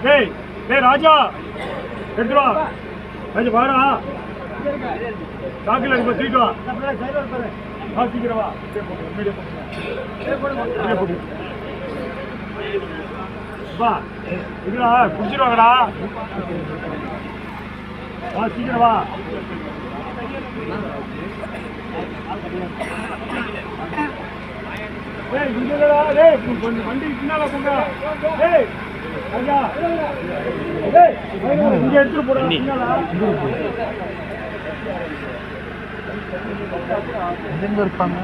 டேய் டேய் ராஜா எடுத்து வா ராஜா வாடா சாக்கில இருக்கு தூக்கிட்டு வா சீக்கிரம் வா வா இதுடா குடிச்சிருவாங்கடா வா சீக்கிரம் வா டேய் இங்கடா டேய் கொஞ்சம் வண்டி பின்னால போங்க டேய் ராஜா டேய் இங்க எடுத்து போடா பின்னால எங்க இருப்பாங்க